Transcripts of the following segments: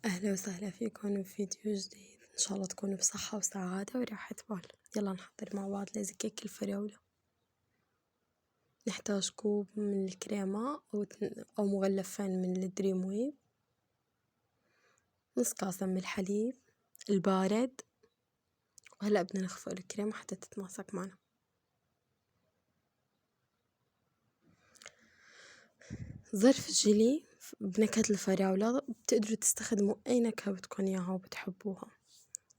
أهلا وسهلا فيكم بفيديو جديد. إن شاء الله تكونوا بصحة وسعادة وراحة بال. يلا نحضر مع بعض لازم كيك الفراولة. نحتاج كوب من الكريمة أو مغلفين من الدريم ويف، نص كاسة من الحليب البارد، وهلأ بدنا نخفق الكريمة حتى تتماسك معنا. ظرف جيلي بنكهة الفراولة، بتقدروا تستخدموا أي نكهة بدكم إياها وبتحبوها.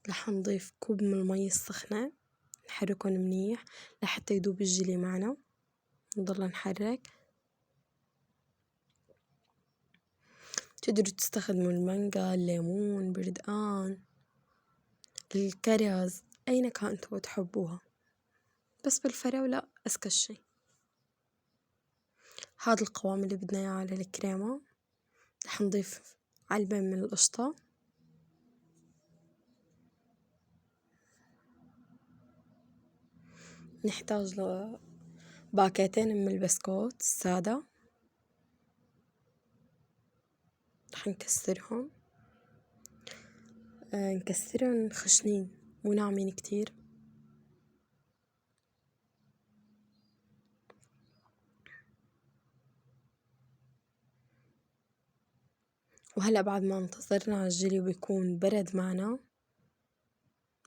رح نضيف كوب من المي السخنة، نحركهم منيح لحتى يدوب الجيلي معنا، نضل نحرك. تقدروا تستخدموا المانجا، الليمون، بردقان، الكرز، أي نكهة انتوا بتحبوها، بس بالفراولة أذكى شي. هذا القوام اللي بدنا إياه على الكريمة. رح نضيف علبة من القشطة، نحتاج باكيتين من البسكوت السادة، رح نكسرهم نكسرهم خشنين مو ناعمين كتير. وهلأ بعد ما انتظرنا الجيلي ويكون برد معنا،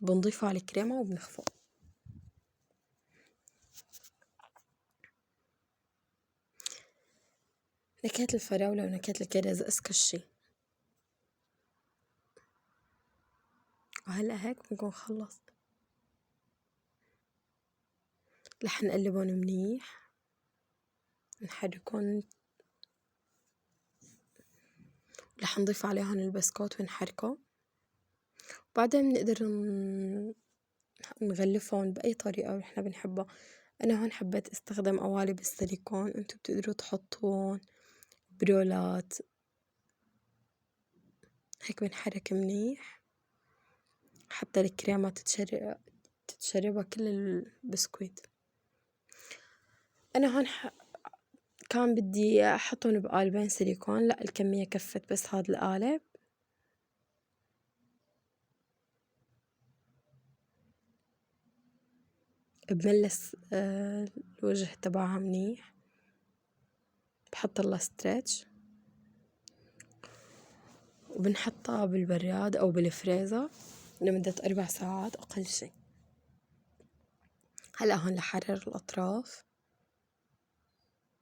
بنضيفه على الكريمة وبنخفق. نكهة الفراولة ونكهة الكرز أذكى شي. وهلأ هيك بنكون خلص. رح نقلبهم منيح، نحركهم، رح نضيف عليهم البسكوت ونحركه. وبعدين بنقدر نغلفهم بأي طريقة نحنا بنحبها. أنا هون حبيت استخدم قوالب السيليكون، انتو بتقدروا تحطون برولات. هيك بنحرك منيح حتى الكريمة تتشربها كل البسكويت. أنا هون كان بدي أحطهم بقالبين سيليكون، لا الكمية كفت بس هاد القالب. بملس الوجه تبعها منيح، بحط لها ستريتش، وبنحطها بالبراد أو بالفريزر لمدة 4 ساعات أقل شي. هلأ هون لحرر الأطراف،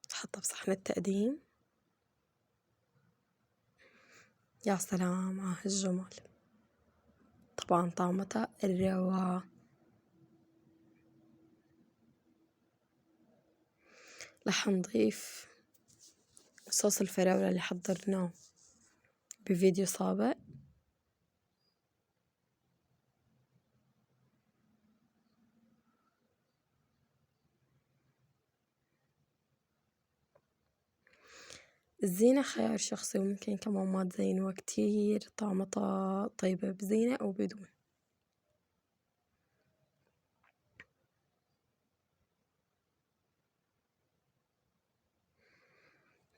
بحطها بصحن التقديم. يا سلام على هالجمال، طبعا طعمتها الرواق. رح نضيف صوص الفراولة اللي حضرناه بفيديو سابق. الزينة خيار شخصي، وممكن كمان ما تزينوها كتير، طعمتها طيبة بزينة أو بدون.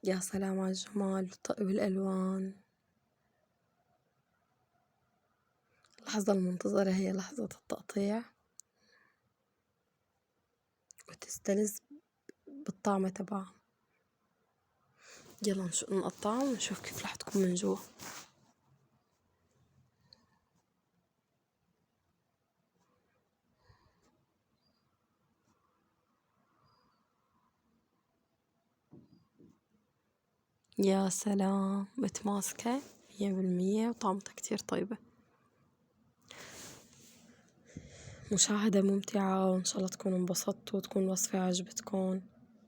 يا سلام على الجمال والألوان. اللحظة المنتظرة هي لحظة التقطيع، وتستلذ بالطعمة تبعها. يلا نقطعها ونشوف كيف رح تكون من جوا. يا سلام، متماسكة 100% وطعمتها كتير طيبة. مشاهدة ممتعة، وإن شاء الله تكونوا انبسطتوا وتكون الوصفة عجبتكم.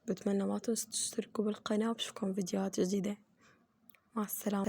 بتمنى ما تنسوا تشتركوا بالقناة، بشوفكم فيديوهات جديدة. مع السلامة.